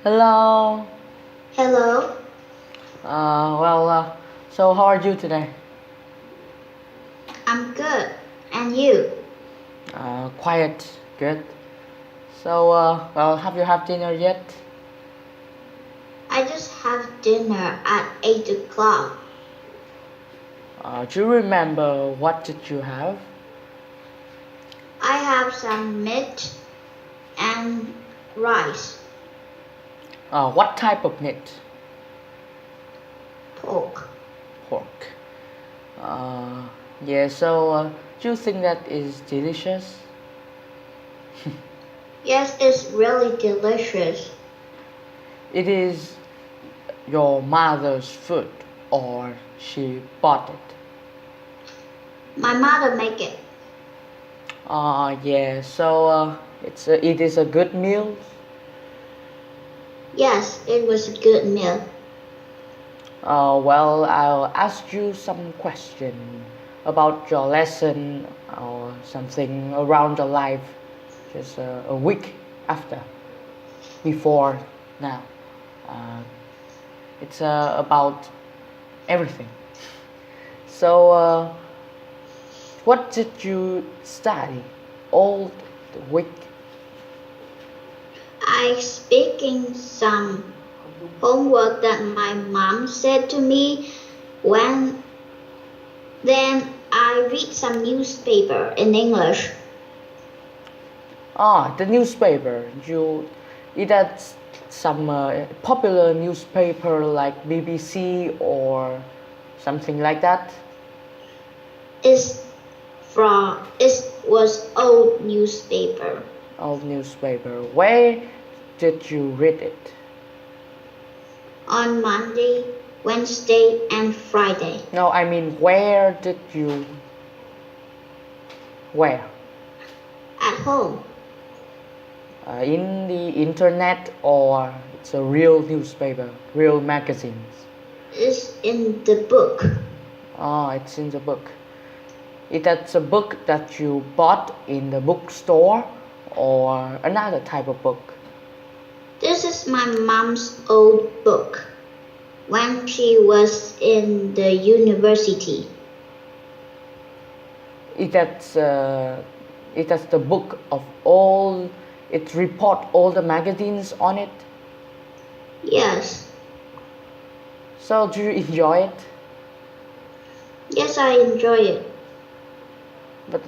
Hello. Hello, So how are you today? I'm good. And you? Quiet, good. Have you had dinner yet? I just had dinner at 8 o'clock. Do you remember what did you have? I have some meat and rice, What type of meat? pork. Pork. Do you think that is delicious? Yes, it's really delicious. It is your mother's food or she bought it? My mother make it. It is a good meal. Yes, it was a good meal. I'll ask you some question about your lesson or something around your life, just a week after, before now. It's about everything. So, what did you study all the week? I speaking some homework that my mom said to me when then I read some newspaper in English. The newspaper. You it had some popular newspaper like BBC or something like that. It was old newspaper. Old newspaper. Where did you read it? On Monday, Wednesday, and Friday. No, I mean where did you? Where? At home. In the internet or it's a real newspaper, real magazines? It's in the book. It's in the book. That's a book that you bought in the bookstore or another type of book? This is my mom's old book when she was in the university. That's the book of all. It report all the magazines on it. Yes. So do you enjoy it? Yes, I enjoy it. But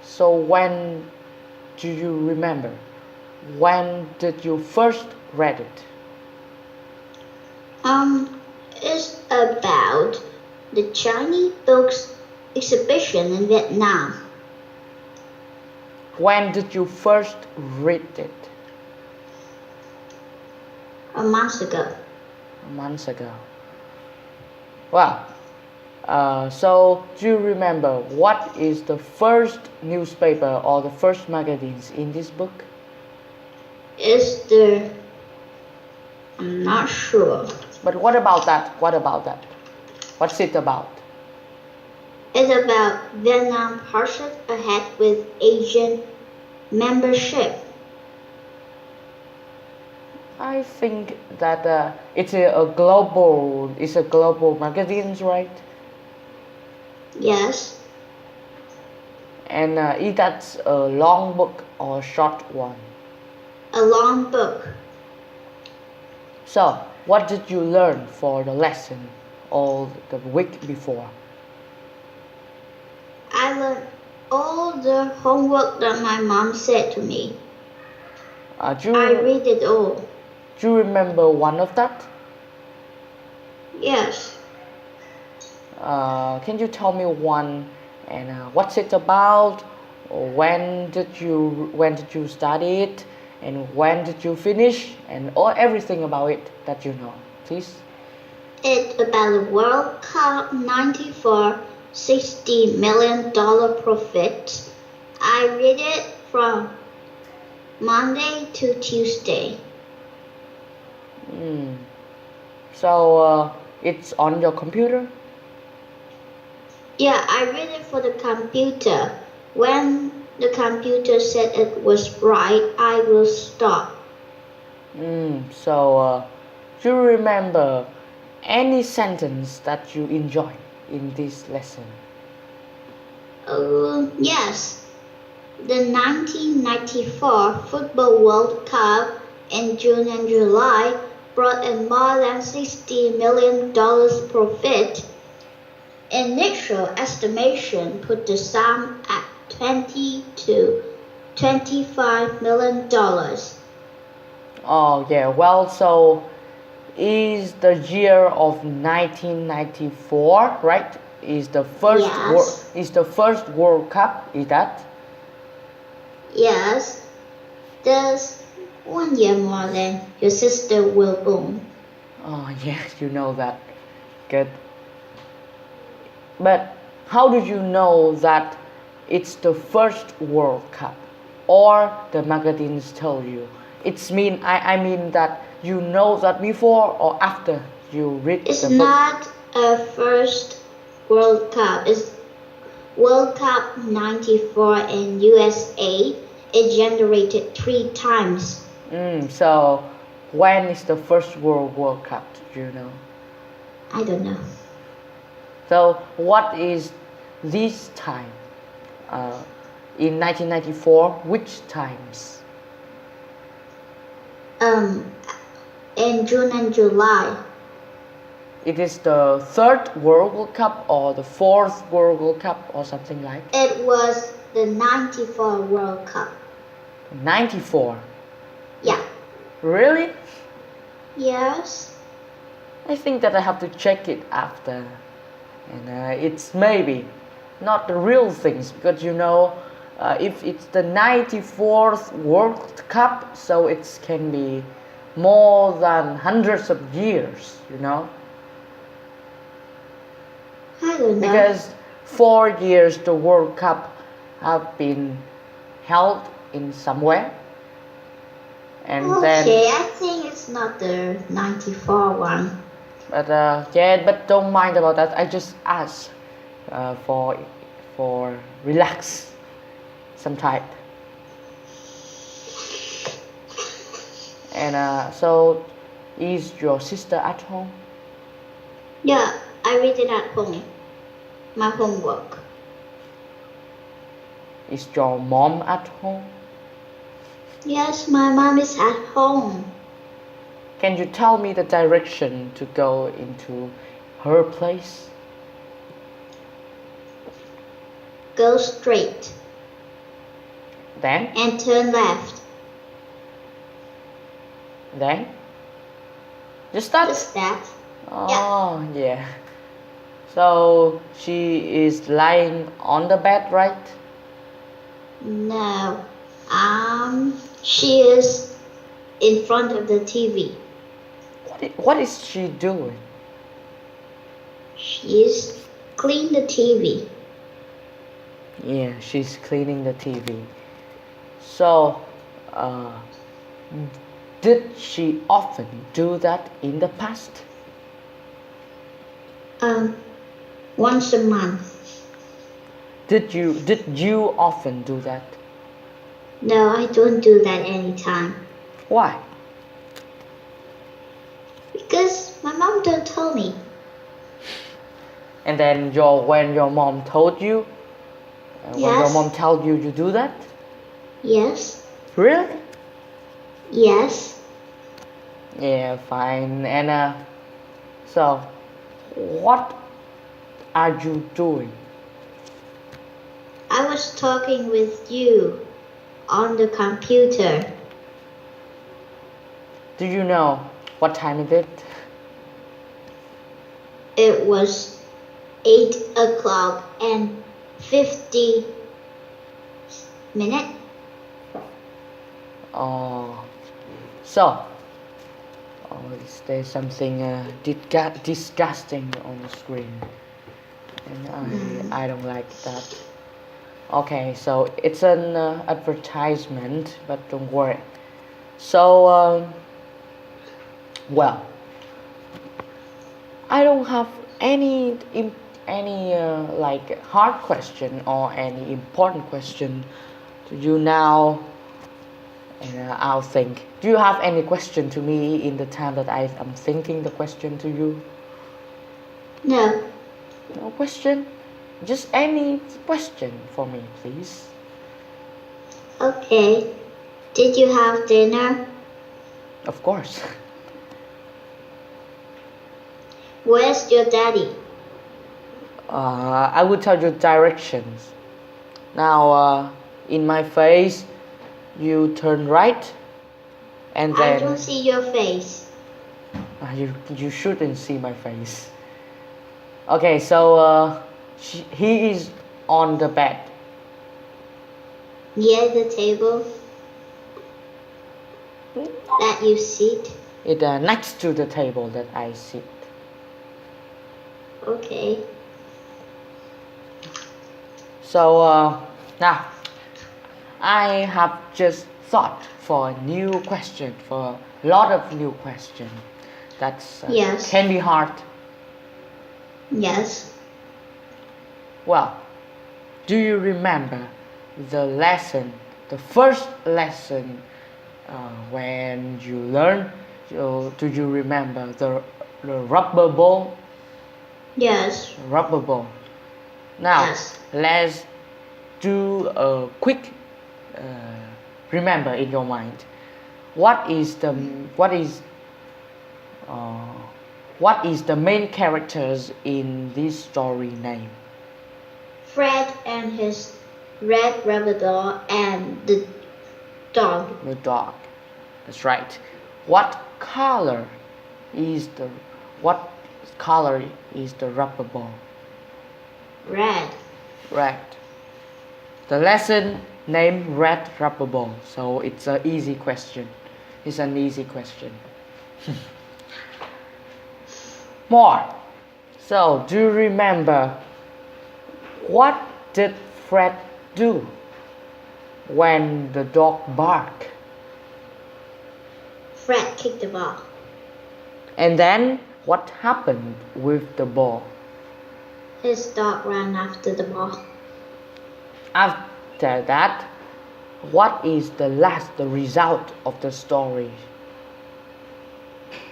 so when do you remember? When did you first read it? It's about the Chinese books exhibition in Vietnam. When did you first read it? A month ago. A month ago. Wow. So do you remember what is the first newspaper or the first magazines in this book? I'm not sure. But what about that? What's it about? It's about Vietnam pushes ahead with Asian membership. I think that it's a global magazines, right? Yes. And that's a long book or a short one? A long book. So, what did you learn for the lesson all the week before? I learned all the homework that my mom said to me. I read it all. Do you remember one of that? Yes. Can you tell me one and what's it about? Or when did you study it? And when did you finish? And everything about it that you know, please. It's about the World Cup 94 $60 million profit. I read it from Monday to Tuesday. So it's on your computer? Yeah, I read it for the computer. When the computer said it was right, I will stop. So, do you remember any sentence that you enjoy in this lesson? Yes. The 1994 Football World Cup in June and July brought in more than $60 million profit. Initial estimation put the sum at $20 to $25 million. Oh yeah, well, so is the year of 1994, right? Is the first Yes. is the first World Cup? Is that? Yes. There's 1 year more than your sister will born. Oh yeah, you know that. Good. But how do you know that it's the first World Cup, or the magazines tell you? I mean that you know that before or after you read It's the book. not a first World Cup. It's World Cup 94 in USA. It generated 3 times. So when is the first World Cup? Do you know? I don't know. So what is this time? In 1994, which times? In June and July. It is the third World Cup or the fourth World Cup or something like? It was the 94 World Cup. 94. Yeah. Really? Yes. I think that I have to check it after. And it's maybe not the real things, because you know, if it's the 94th World Cup, so it can be more than hundreds of years, you know. I don't know. Because 4 years the World Cup have been held in somewhere. And okay, I think it's not the 94 one. But yeah, but don't mind about that. I just ask for relax some time. And so, is your sister at home? Yeah, I read it at home. My homework. Is your mom at home? Yes, my mom is at home. Can you tell me the direction to go into her place? Go straight. Then? And turn left. Then? Just that? Just that. Oh, yeah. So, she is lying on the bed, right? No. She is in front of the TV. What is she doing? She's cleaning the TV. Yeah, she's cleaning the TV. So, did she often do that in the past? Once a month. Did you often do that? No, I don't do that anytime. Why? Because my mom don't tell me. And then when your mom told you, when your mom told you you do that? Yes. Really? Yes. Yeah, fine. And so, what are you doing? I was talking with you on the computer. Do you know what time is it? It was 8 o'clock and 50 minutes. Oh, so, is there something disgusting on the screen? And I don't like that. Okay, so it's an advertisement, but don't worry. So, well, I don't have any like hard question or any important question to you now. and I'll think. Do you have any question to me in the time that I am thinking the question to you? No. No question? Just any question for me, please. Okay. Did you have dinner? Of course. Where's your daddy? I will tell you directions. Now, in my face, you turn right, and I then don't see your face. you shouldn't see my face. Okay, so he is on the bed. Near the table that you sit. It next to the table that I sit. Okay. So now I have just thought for a new question, for a lot of new questions. That's Yes. can be hard. Yes. Well, do you remember the lesson, the first lesson when you learn? Do you remember the rubber ball? Yes. Rubber ball. Now Yes. let's do a quick remember in your mind. What is the main characters in this story name? Fred and his red rubber ball and the dog. The dog. That's right. What color is the rubber ball? Red. Red. The lesson named red rubber ball. So it's an easy question. It's an easy question. More. So do you remember what did Fred do when the dog barked? Fred kicked the ball. And then what happened with the ball? His dog ran after the ball. After that, what is the result of the story?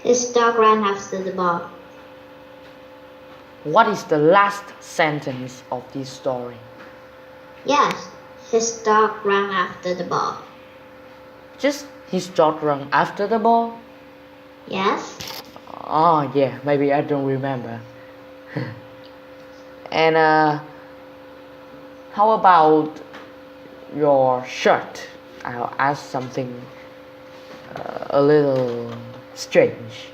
His dog ran after the ball. What is the last sentence of this story? Yes, his dog ran after the ball. Just his dog ran after the ball? Yes? Oh yeah, maybe I don't remember. And how about your shirt? I'll ask something a little strange.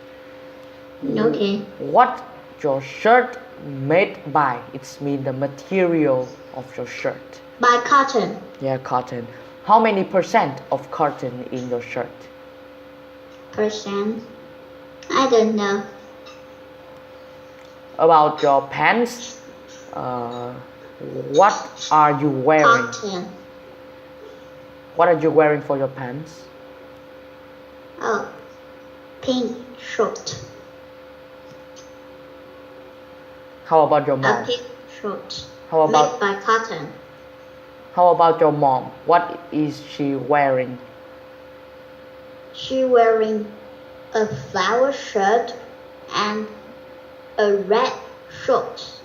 Okay. What your shirt made by? It's mean the material of your shirt. By cotton. Yeah, cotton. How many percent of cotton in your shirt? Percent. I don't know. About your pants, what are you wearing? Cotton. What are you wearing for your pants? Oh, pink shirt. How about your A mom? pink shirt. How about Made by cotton. How about your mom? What is she wearing? She wearing a flower shirt and a red shorts.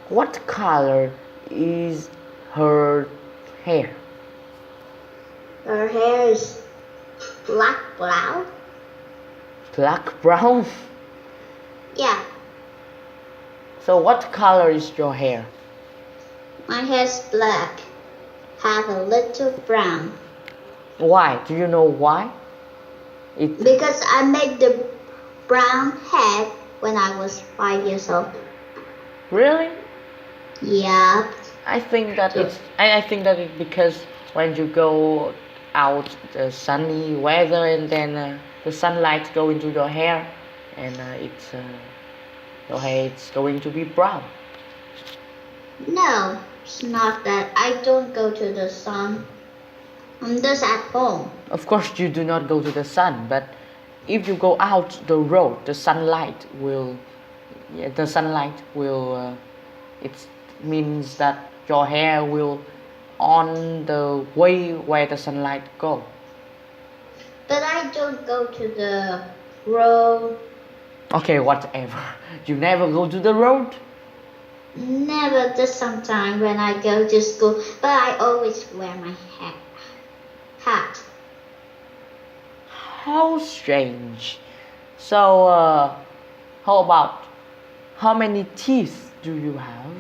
What color is her hair? Her hair is black brown. Black brown? Yeah, So what color is your hair? my hair's black. Have a little brown. Why? Do you know why? It Because I made the brown hair when I was 5 years old. really? Yeah. I think that it's because when you go out the sunny weather and then the sunlight go into your hair and your hair is going to be brown. No, it's not that. I don't go to the sun. I'm just at home. Of course you do not go to the sun, but if you go out the road, the sunlight will it means that your hair will on the way where the sunlight goes. But I don't go to the road. Okay, whatever. You never go to the road? Never, just sometime when I go to school. But I always wear my hat. How strange. So, how about how many teeth do you have?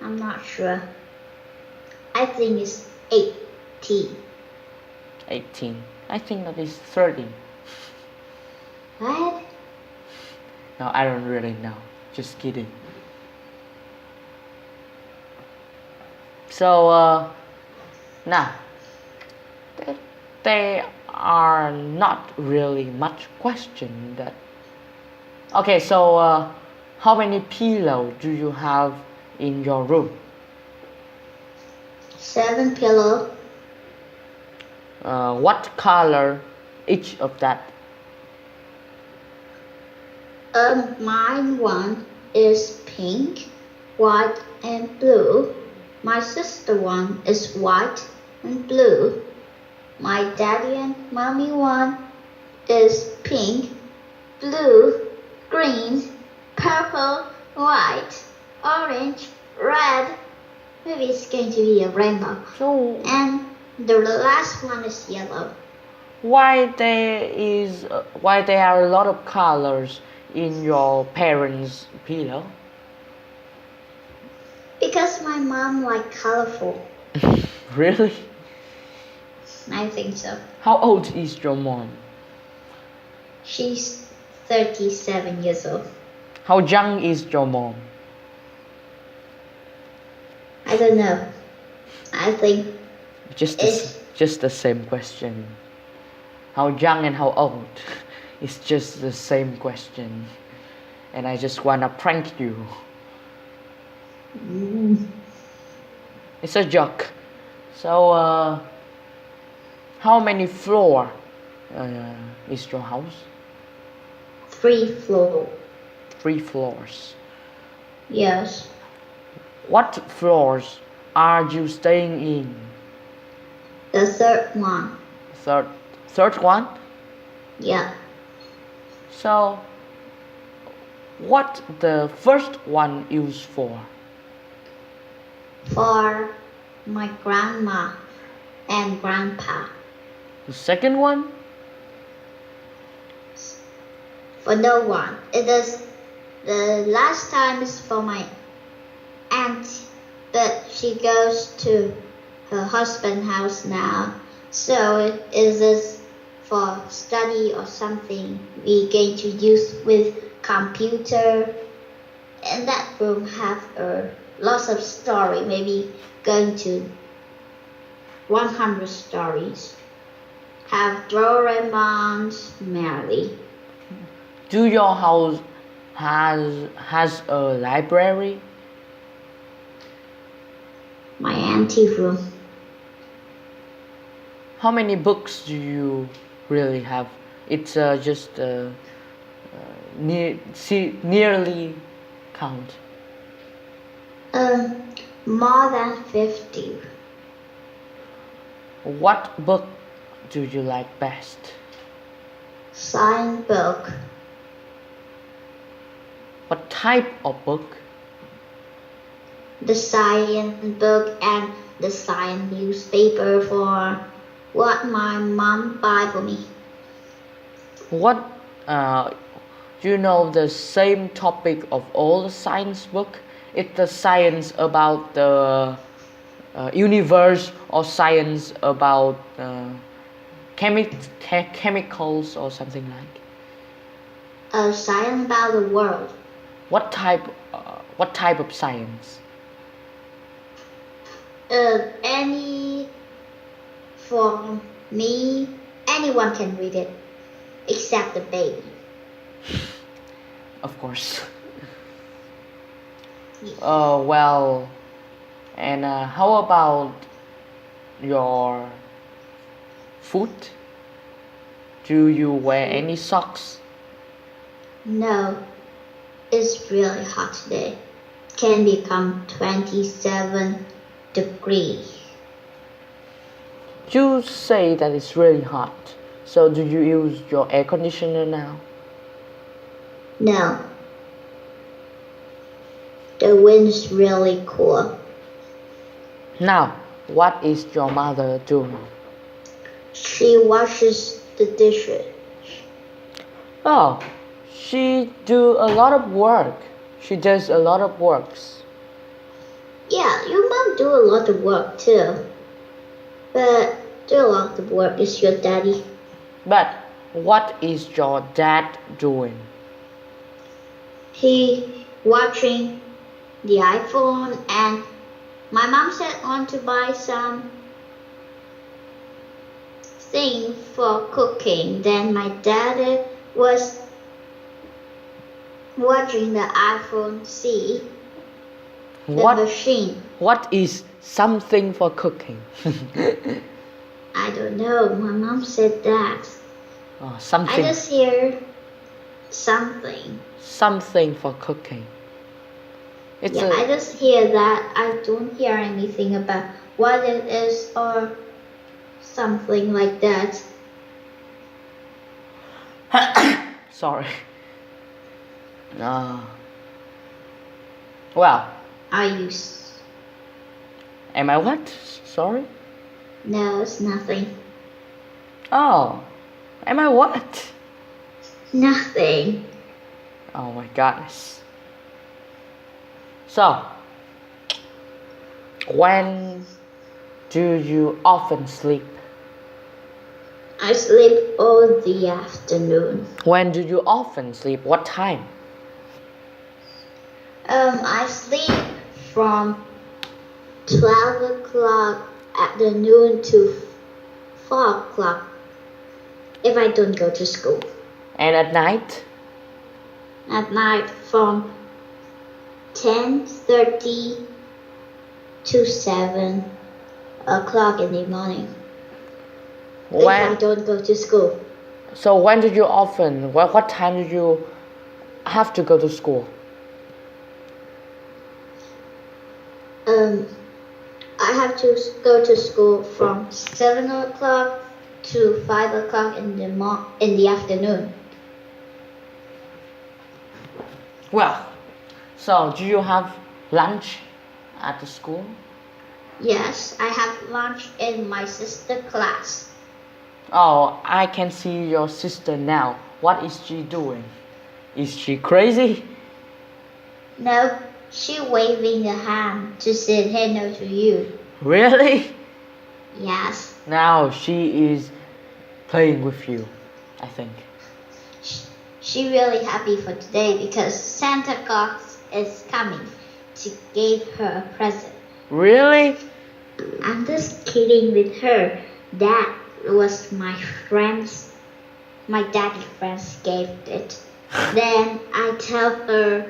I'm not sure. I think it's 18. 18. I think that is 30. What? No, I don't really know. Just kidding. So, now, there are not really much question that. Okay, so how many pillows do you have in your room? 7 pillow. What color each of that? Mine one is pink, white, and blue. My sister one is white and blue. My daddy and mommy one is pink, blue, green, purple, white, orange, red. Maybe it's going to be a rainbow. So And the last one is yellow. why there are a lot of colors in your parents' pillow? Because my mom like colorful. Really? I think so. How old is your mom? She's 37 years old. How young is your mom? I don't know. I think Just it's the same question. How young and how old? It's just the same question. And I just wanna prank you. It's a joke. So, how many floor is your house? 3 floor. 3 floors. Yes. What floors are you staying in? The third one. Third one? Yeah. So, what the first one used for? For my grandma and grandpa. The second one? For no one. It is the last time is for my aunt, but she goes to her husband's house now. So it is for study or something we going to use with computer. And that room have lots of story, maybe going to 100 stories. Have Doraemon's Mary. Do your house has a library? My auntie room. How many books do you really have? It's just nearly count. More than 50. What book do you like best? Science book. What type of book? The science book and the science newspaper for what my mom buy for me. What you know the same topic of all the science book? It's the science about the universe or science about chemicals or something like. Science about the world. What type of science? Any for me, anyone can read it, except the baby. Of course. Yes. Well, and how about your foot? Do you wear any socks? No, it's really hot today. can become 27 degrees. You say that it's really hot. So do you use your air conditioner now? No. The wind's really cool. Now, what is your mother doing? She washes the dishes. Oh, she do a lot of work. She does a lot of works. Yeah, your mom do a lot of work too. But do a lot of work is your daddy. But what is your dad doing? He watching the iPhone, and my mom said on to buy some thing for cooking. Then my dad was watching the iPhone C, the machine. What is something for cooking? I don't know. My mom said that. Oh, something. I just hear something. Something for cooking. I just hear that. I don't hear anything about what it is or something like that. Sorry. Well. Are you? Am I what? Sorry? No, it's nothing. Oh. Am I what? Nothing. Oh my goodness. So, when do you often sleep? I sleep all the afternoon. When do you often sleep? What time? I sleep from 12 o'clock afternoon to 4 o'clock if I don't go to school. And at night? At night from 10:30 to 7 o'clock in the morning. If I don't go to school. So when did you often, what time did you have to go to school? I have to go to school from 7 o'clock to 5 o'clock in the afternoon. Well, so do you have lunch at the school? Yes, I have lunch in my sister's class. Oh, I can see your sister now. What is she doing? Is she crazy? No, she waving a hand to say hello to you. Really? Yes. Now she is playing with you, I think. She really happy for today because Santa Claus is coming to give her a present. Really? I'm just kidding with her. That was my daddy friends gave it. Then I tell her,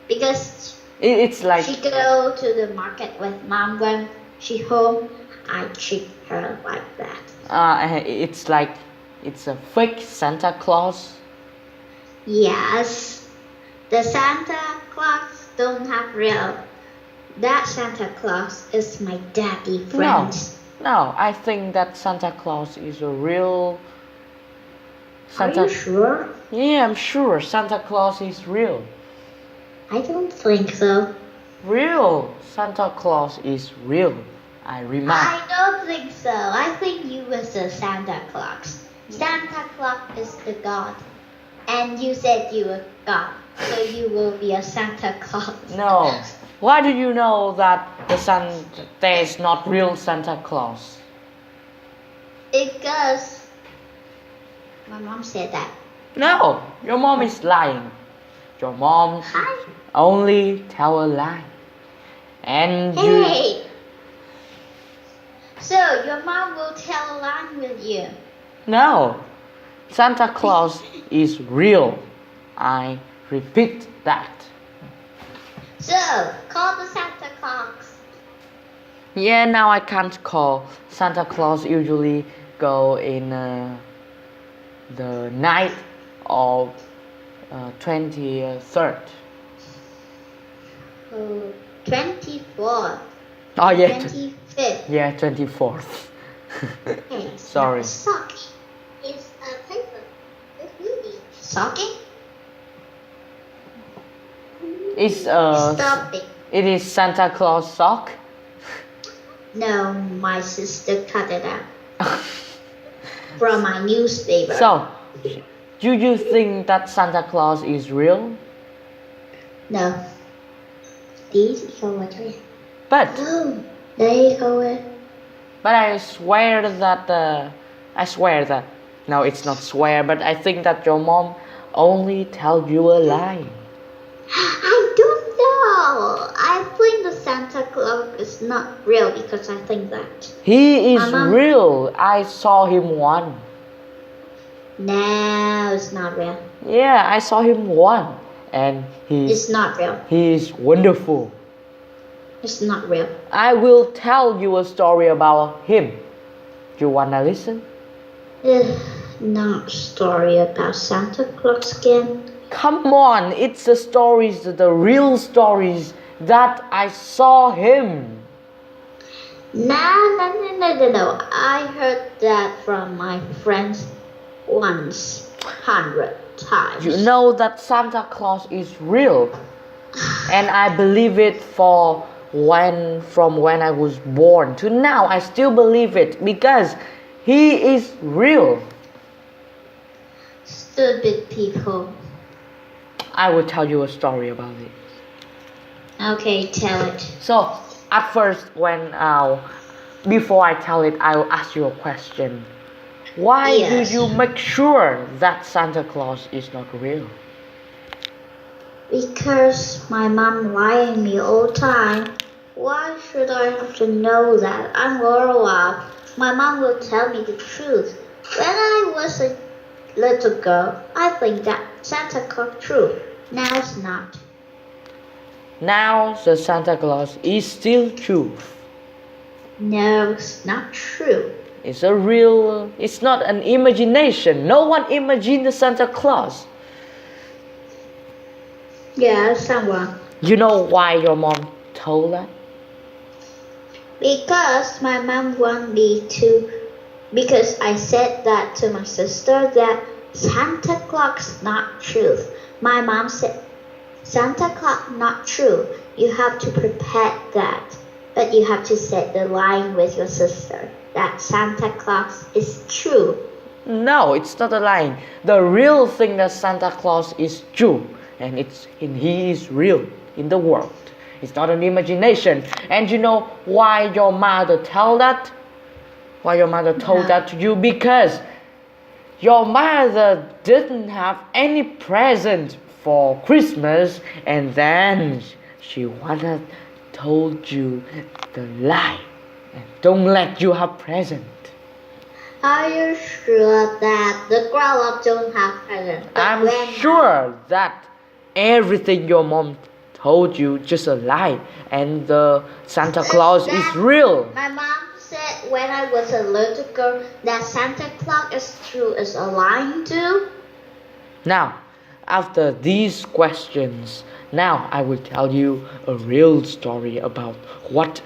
because It's like she go to the market with mom when she home, I treat her like that. it's like it's a fake Santa Claus. Yes, the Santa Claus don't have real. That Santa Claus is my daddy friend. No, I think that Santa Claus is a real Santa. Are you sure? Yeah, I'm sure Santa Claus is real. I don't think so. Real Santa Claus is real. I remind. I don't think so. I think you was a Santa Claus. Santa Claus is the God. And you said you were God. So you will be a Santa Claus. No. Why do you know that there is not real Santa Claus? Because my mom said that. No, your mom is lying. Your mom only tell a lie. And Hey! So your mom will tell a lie with you? No, Santa Claus is real. I repeat that. So, call the Santa Claus. Yeah, now I can't call. Santa Claus usually go in the night of 23rd. 24th. Oh yeah, 25th. yeah, 24th. Okay, Sorry. Socking is a paper. Socking? It's Stop it. it is Santa Claus sock. No, my sister cut it out from my newspaper. So, do you think that Santa Claus is real? No. These go away. But Oh, they go away. But I swear that no, it's not swear, but I think that your mom only tell you a lie. I don't know. I think the Santa Claus is not real because I think that. He is Mama? real. I saw him once. No, it's not real. Yeah, I saw him once, and It's not real. he is wonderful. It's not real. I will tell you a story about him. You wanna listen? Not story about Santa Claus again. Come on, it's the stories, the real stories that I saw him. No. I heard that from my friends once, 100 times. You know that Santa Claus is real, and I believe it from when I was born to now. I still believe it because he is real. Stupid people. I will tell you a story about it. Okay, tell it. So at first, before I tell it, I will ask you a question. Why Yes. do you make sure that Santa Claus is not real? Because my mom lying me all the time. Why should I have to know that? I'm grown up. My mom will tell me the truth. When I was a little girl, I think that Santa Claus true. Now it's not. Now the Santa Claus is still true. No, it's not true. It's a real. It's not an imagination. No one imagined the Santa Claus. Yeah, someone. You know why your mom told that? Because my mom want me to. Because I said that to my sister that Santa Claus not true. My mom said, Santa Claus not true. You have to prepare that. But you have to set the line with your sister that Santa Claus is true. No, it's not a lie. The real thing that Santa Claus is true, and he is real in the world. It's not an imagination. And you know why your mother told that? Why your mother told that to you? Because your mother didn't have any present for Christmas, and then she told you the lie and don't let you have present. Are you sure that the grown-up don't have present? I'm sure that everything your mom told you just a lie, and the Santa Claus is real. My mom said when I was a little girl that Santa Claus is true is a lie too. Now, after these questions, now I will tell you a real story about what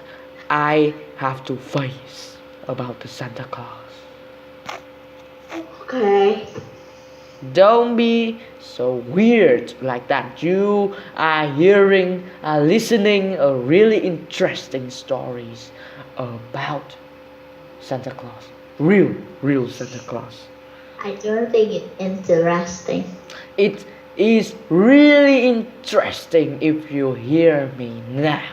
I have to face about the Santa Claus. Okay. Don't be so weird like that. You are listening a really interesting stories about Santa Claus. Real Santa Claus. I don't think it's interesting. It is really interesting if you hear me now.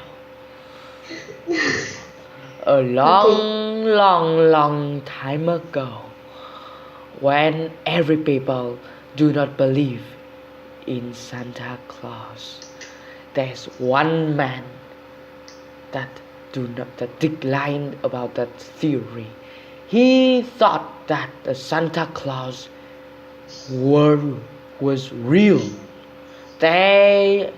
A long time ago, when every people do not believe in Santa Claus, there's one man that declined about that theory. He thought that the Santa Claus was real. There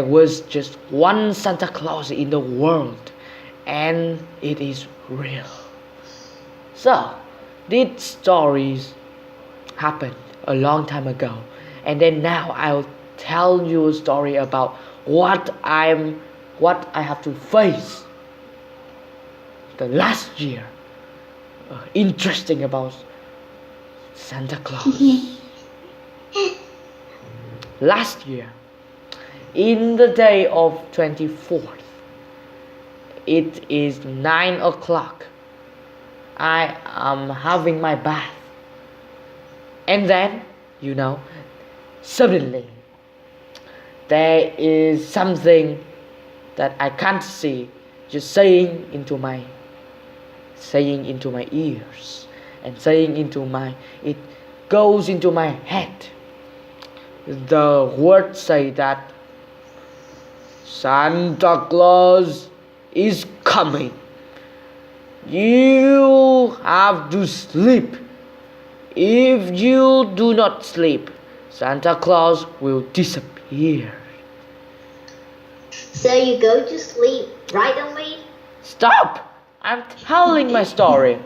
was just one Santa Claus in the world, and it is real. So, these stories happened a long time ago, and then now I'll tell you a story about what I have to face the last year. Interesting about Santa Claus. Last year, in the day of 24th, it is 9 o'clock. I am having my bath. And then, suddenly, there is something that I can't see just saying into my ears and it goes into my head. The words say that Santa Claus is coming. You have to sleep. If you do not sleep, Santa Claus will disappear. So you go to sleep right away? Stop! I'm telling my story.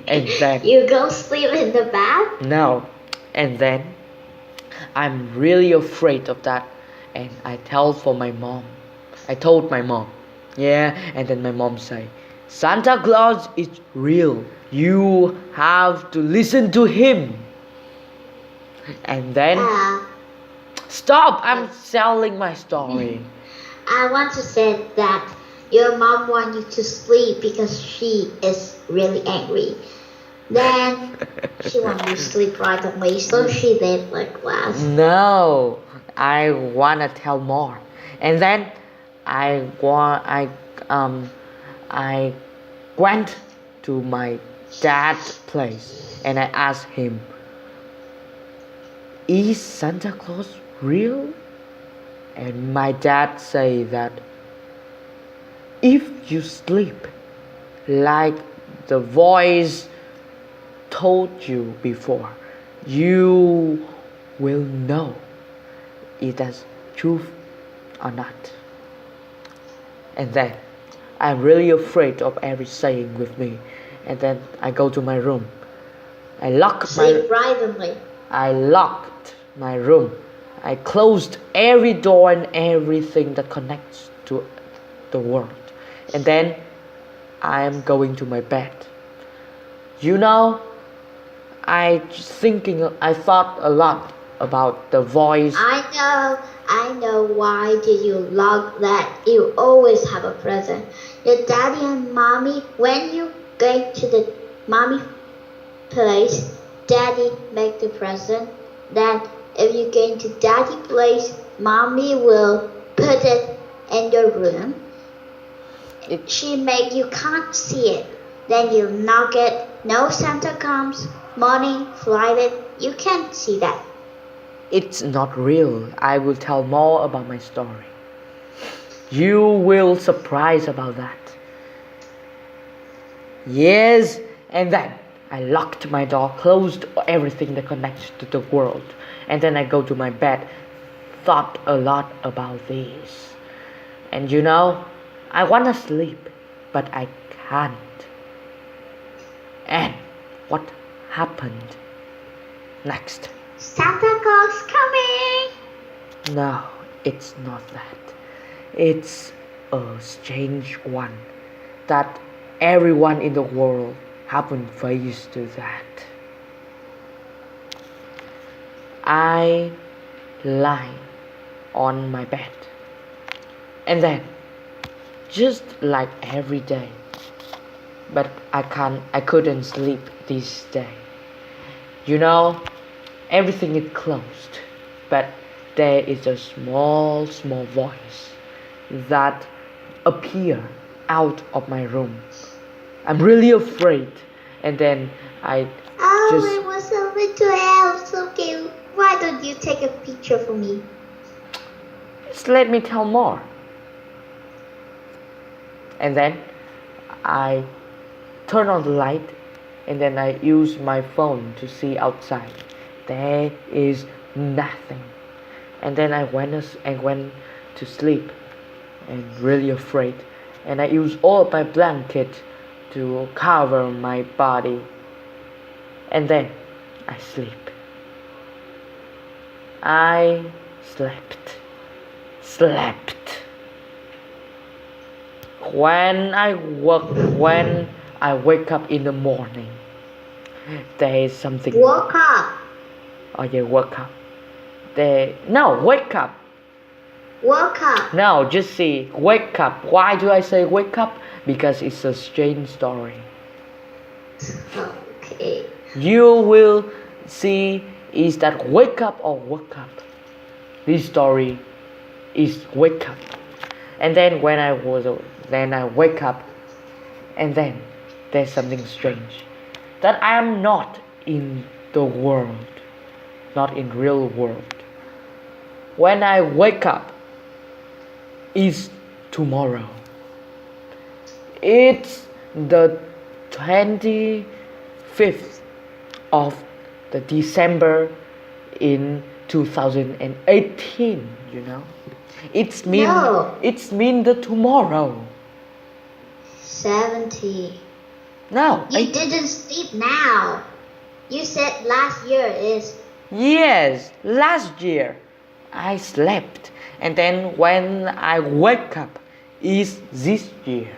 And then you go sleep in the bath? No. And then I'm really afraid of that, and I told my mom. Yeah, and then my mom say, Santa Claus is real. You have to listen to him. And then stop! I'm telling my story. I want to say that your mom wants you to sleep because she is really angry. Then she wants you to sleep right away, so she did like last. No, I wanna tell more. And then I went to my dad's place and I asked him, is Santa Claus real? And my dad say that if you sleep like the voice told you before, you will know it is truth or not. And then I'm really afraid of every saying with me. And then I go to my room. I locked my room. I closed every door and everything that connects to the world. And then I am going to my bed. I thought a lot about the voice. I know why did you lock that. You always have a present. Your daddy and mommy, when you go to the mommy place, daddy make the present. Then if you go to daddy place, mommy will put it in your room. She make you can't see it. Then you knock it. No Santa comes. Morning, flight it. You can't see that. It's not real. I will tell more about my story. You will surprise about that. Yes, and then I locked my door, closed everything that connects to the world, and then I go to my bed, thought a lot about this. And I want to sleep, but I can't. And what happened next? Santa Claus coming! No, it's not that. It's a strange one that everyone in the world haven't faced to that. I lie on my bed, and then just like every day, but I couldn't sleep this day. Everything is closed, but there is a small voice that appear out of my room. I'm really afraid, and then it was a little elf. Okay, why don't you take a picture for me? Just let me tell more. And then I turn on the light, and then I use my phone to see outside. There is nothing. And then I went to sleep, and really afraid. And I use all of my blanket to cover my body. And then I sleep. I slept. When I wake up in the morning, there is something. Woke up. Oh yeah, wake up. Wake up. Woke up. No, just see, wake up. Why do I say wake up? Because it's a strange story. Okay. You will see, is that wake up or woke up? This story is wake up. And then when I wake up, and then there's something strange. That I am not in the world, not in real world. When I wake up, it's tomorrow. It's the 25th of the December in 2018, you know. It's mean the tomorrow. 70. No. You didn't sleep now. You said last year is. Yes, last year I slept, and then when I wake up is this year.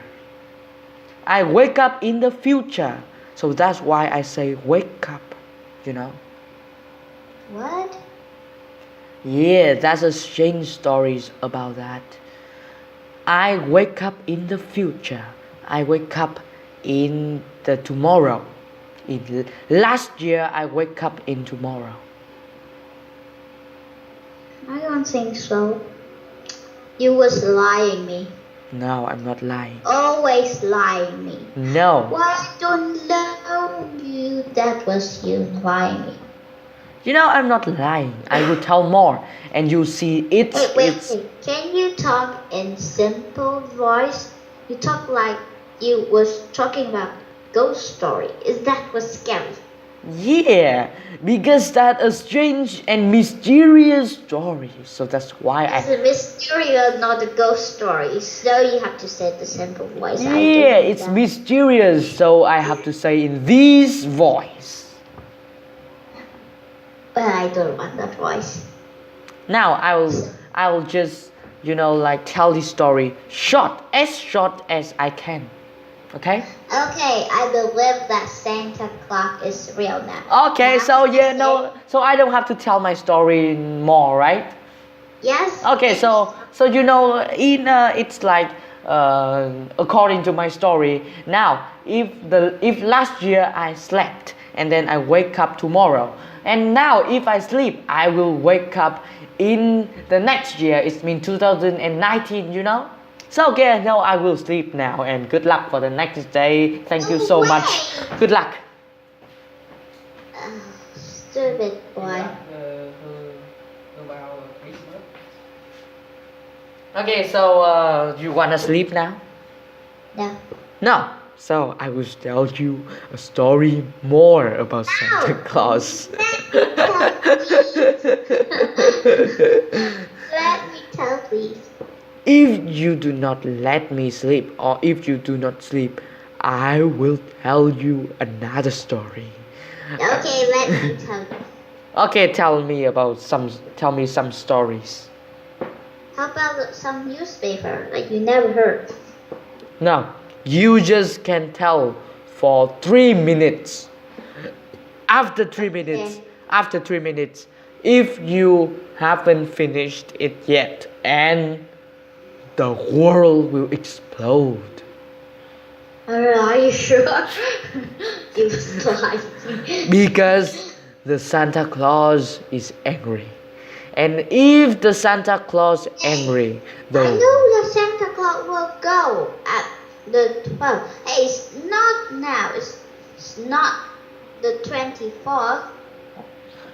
I wake up in the future, so that's why I say wake up, you know. What? Yeah, that's a strange stories about that. I wake up in the future. I wake up in the tomorrow. Last year I wake up in tomorrow. I don't think so. You was lying me. No, I'm not lying. Always lying me. No. Well, I don't know you. That was you lying me. You know, I'm not lying. I will tell more, and you see it's. Wait. Can you talk in simple voice? You talk like you was talking about ghost story. Is that was scary? Yeah, because that's a strange and mysterious story. So that's why It's a mysterious, not a ghost story. So you have to say the simple voice. Yeah, it's mysterious. So I have to say in this voice. But I don't want that voice. Now I will just tell this story short as I can. Okay? Okay, I believe that Santa Claus is real now. Okay, so I don't have to tell my story more, right? Yes. Okay, so it's like according to my story. Now, if last year I slept and then I wake up tomorrow, and now if I sleep, I will wake up in the next year. It means 2019, you know. So okay, now I will sleep now, and good luck for the next day. Thank you so much. Good luck. Stupid boy. Okay, so you wanna sleep now? No. No. So I will tell you a story more about Santa Claus. Let me tell, please. If you do not let me sleep, or if you do not sleep, I will tell you another story. Okay, let me tell you. Okay, tell me some stories. How about some newspaper like you never heard? No, you just can tell for 3 minutes. After 3 minutes, if you haven't finished it yet, and the world will explode. Are you sure? You was lying. Because the Santa Claus is angry. And if the Santa Claus angry, I know the Santa Claus will go at the 12th. Hey, it's not now. It's not the 24th.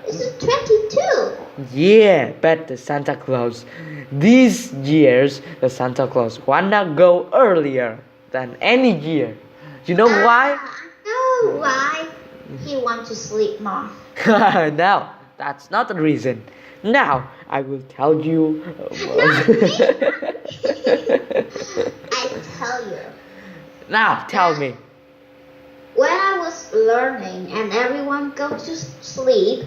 It's the 22. Yeah, but the Santa Claus, these years, the Santa Claus wanna go earlier than any year. You know why? I know why. He wants to sleep more. No, that's not the reason. Now, I will tell you. I tell you. Now, tell me. When I was learning and everyone goes to sleep,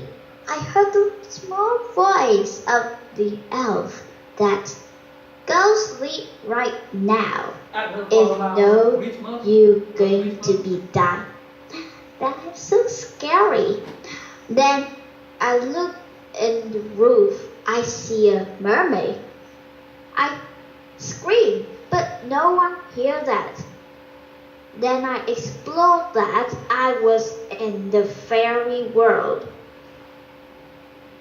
I heard the small voice of the elf that go sleep right now. If no, you're going to be done. That is so scary. Then I look in the roof. I see a mermaid. I scream, but no one hear that. Then I explode that I was in the fairy world.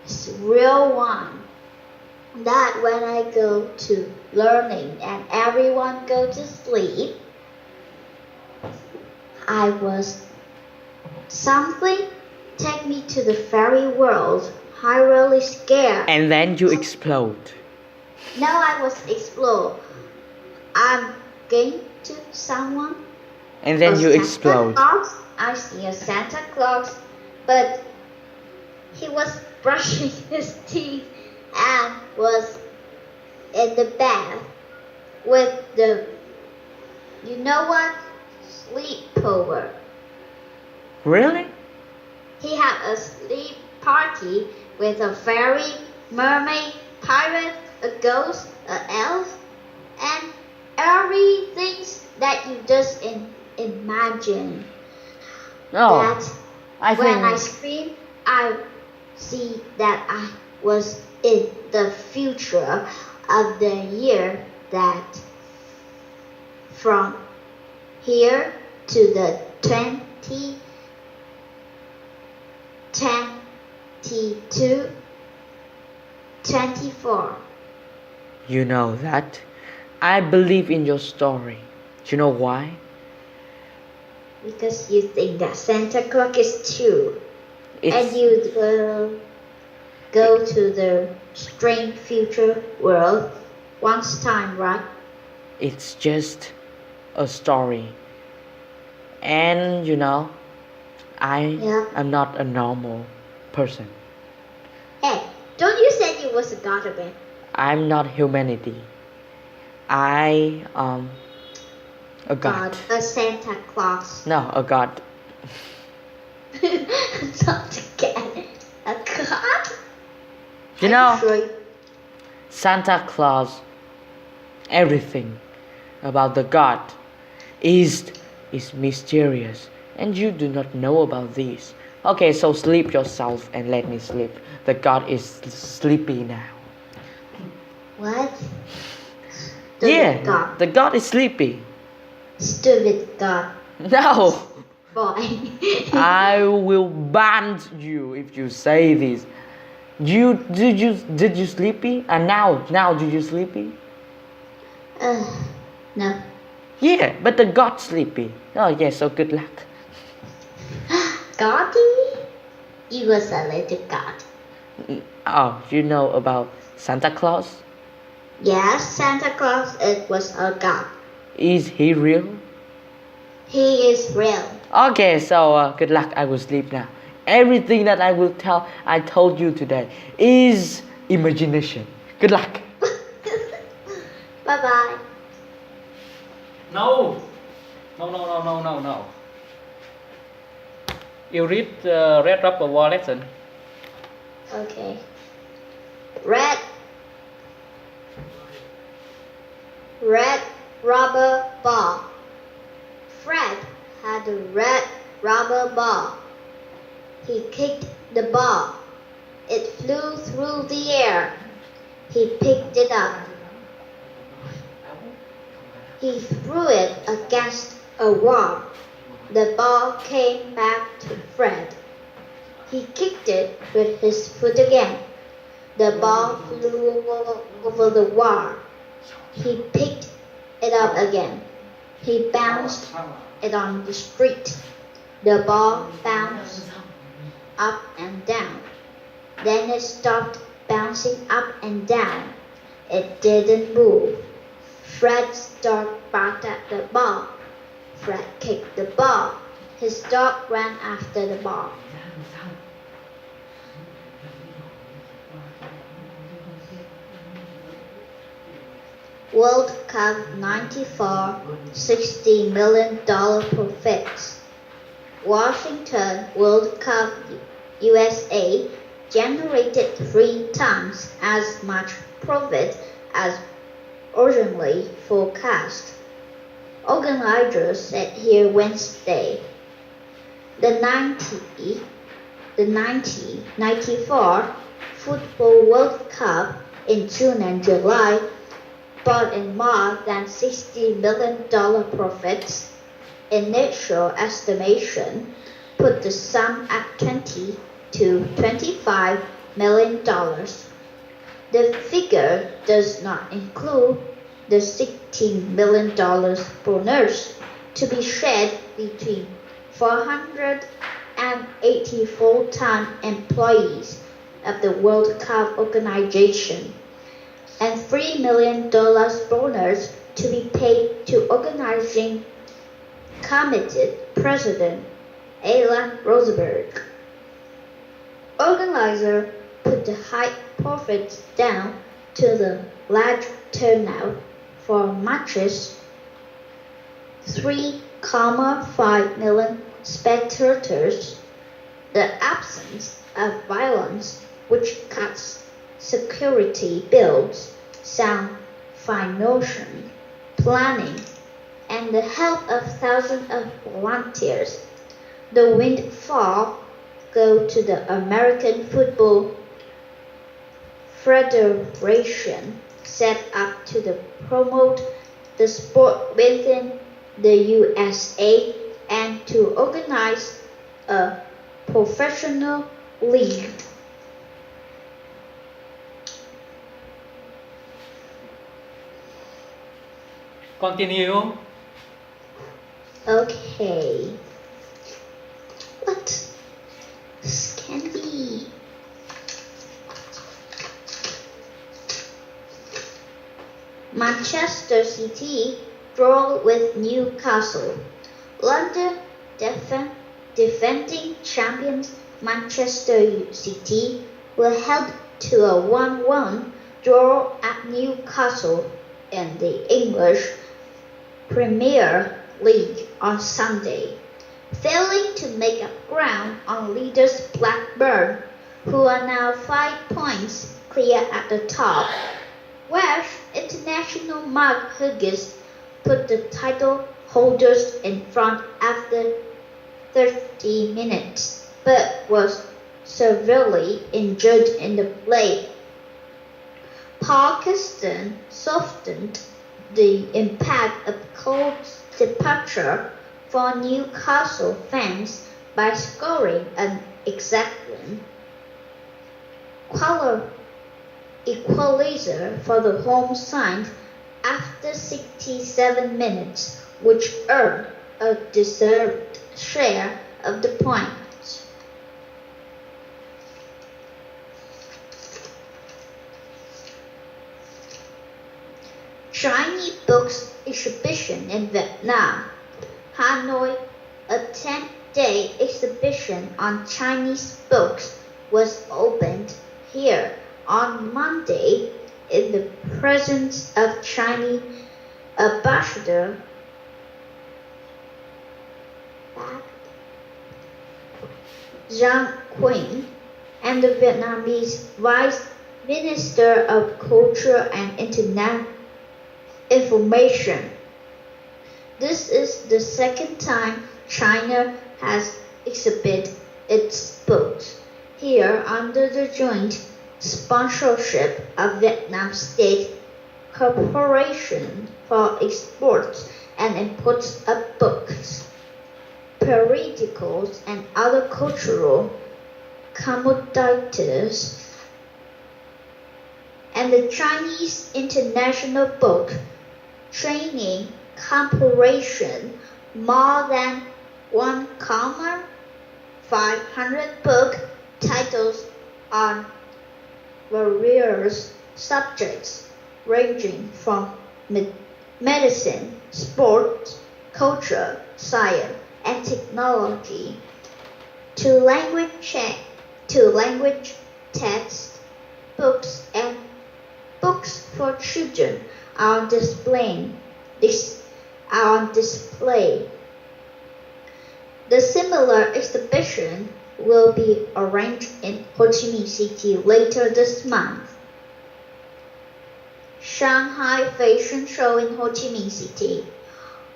It's real one. That when I go to learning and everyone go to sleep, I was something take me to the fairy world. I really scared. And then you explode. Now I was explode. I'm going to someone. And then you Santa explode. Claus. I see a Santa Claus, but he was brushing his teeth and was in the bath with the, you know what, sleepover. Really? He had a sleep party with a fairy, mermaid, pirate, a ghost, an elf, and everything that you just imagine. No. That when I scream, I see that I was in the future of the year that from here to the 22, 24. You know that? I believe in your story. Do you know why? Because you think that Santa Claus is true. It's, And you will go to the strange future world once time, right? it's just a story. And you know, I am not a normal person. Hey, don't you say you was a god again? I'm not humanity. I a god. A Santa Claus. No, a god. Not again. A god? You know, Santa Claus, everything about the God is mysterious, and you do not know about this. Okay, so sleep yourself and let me sleep. The God is sleepy now. What? God. The God is sleepy. Stupid God. No. Boy. I will ban you if you say this. Did you sleepy? And now did you sleepy? No. Yeah, but the God sleepy. Oh yeah, so good luck. Goddy? You was a little god. Oh, you know about Santa Claus? Yes, Santa Claus it was a god. Is he real? He is real. Okay, so good luck. I will sleep now. Everything that I told you today is imagination. Good luck. Bye bye. No. You read the Red Rubber Ball lesson. Okay. Red rubber ball. Fred had a red rubber ball. He kicked the ball. It flew through the air. He picked it up. He threw it against a wall. The ball came back to Fred. He kicked it with his foot again. The ball flew over the wall. He picked it up again. He bounced it on the street. The ball bounced up and down. Then it stopped bouncing up and down. It didn't move. Fred's dog barked at the ball. Fred kicked the ball. His dog ran after the ball. World Cup 94, $60 million profits. Washington World Cup USA generated 3 times as much profit as originally forecast. Organizers said here Wednesday. The 1994 Football World Cup in June and July brought in more than $60 million profits. Initial estimation put the sum at $20 to $25 million. The figure does not include the $16 million bonus to be shared between 480 full-time employees of the World Cup organization and $3 million bonus to be paid to organizing committee president Alan Rosenberg. Organizer put the high profits down to the large turnout for matches, 3.5 million spectators, the absence of violence which cuts security bills, sound financial planning, and the help of thousands of volunteers. The windfall go to the American Football Federation, set up to promote the sport within the USA and to organize a professional league. Continue. Okay. What this can be? Manchester City draw with Newcastle. London defending champions Manchester City were held to a 1-1 draw at Newcastle in the English Premier League on Sunday, failing to make up ground on leaders Blackburn, who are now 5 points clear at the top. Welsh international Mark Hughes put the title holders in front after 30 minutes, but was severely injured in the play. Pakistan softened the impact of Cole's departure for Newcastle fans by scoring an exacting equalizer for the home side after 67 minutes, which earned a deserved share of the points. Chinese Books Exhibition in Vietnam. Hanoi, a 10-day exhibition on Chinese books was opened here on Monday in the presence of Chinese Ambassador Zhang Quinn and the Vietnamese Vice Minister of Culture and Information. This is the second time China has exhibited its books here under the joint sponsorship of Vietnam State Corporation for exports and imports of books, periodicals, and other cultural commodities, and the Chinese International Book Training Corporation. More than 1,500 book titles on various subjects ranging from medicine, sports, culture, science, and technology to language text books and books for children are on display. The similar exhibition will be arranged in Ho Chi Minh City later this month. Shanghai Fashion Show in Ho Chi Minh City.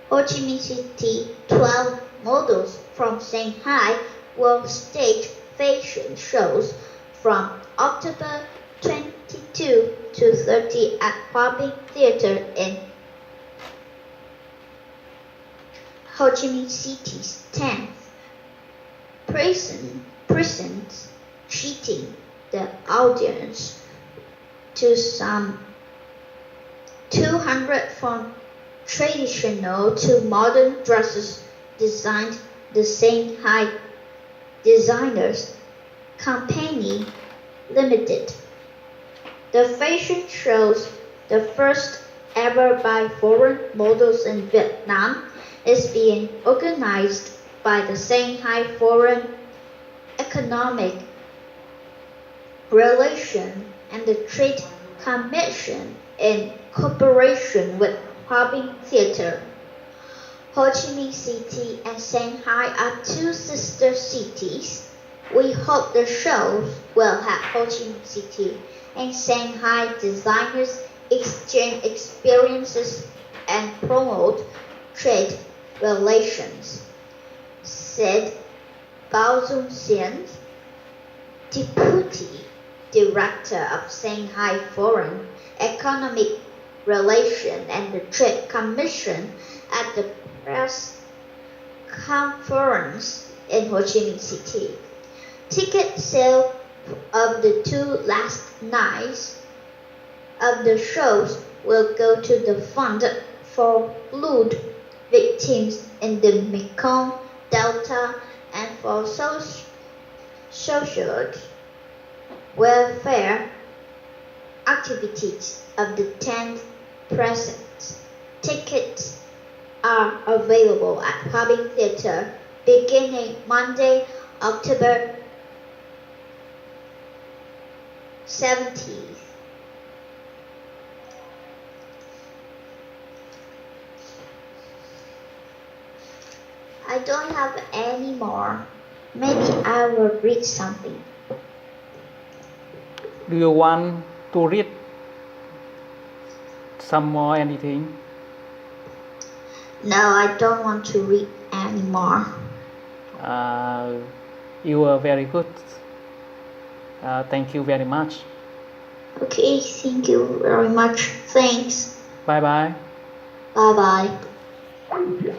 Ho Chi Minh City 12 models from Shanghai will stage fashion shows from October 22 to 30 at Hoa Binh Theatre in Ho Chi Minh City's 10th presents, treating the audience to some 200 from traditional to modern dresses designed the Shanghai Designers Company Limited. The fashion shows, the first ever by foreign models in Vietnam, is being organized by the Shanghai Foreign Economic Relations and the Trade Commission in cooperation with Hoa Binh Theatre. Ho Chi Minh City and Shanghai are two sister cities. We hope the shows will have Ho Chi Minh City and Shanghai designers exchange experiences and promote trade relations, said Bao Zhongxian, Deputy Director of Shanghai Foreign Economic Relations and the Trade Commission at the press conference in Ho Chi Minh City. Ticket sale of the two last nights of the shows will go to the fund for flood victims in the Mekong Delta and for social welfare activities of the 10th present. Tickets are available at Hoa Binh Theatre beginning Monday, October 17th. I don't have any more. Maybe I will read something. Do you want to read some more anything? No, I don't want to read anymore. You are very good. Thank you very much. Okay, thank you very much. Thanks. Bye bye. Bye bye.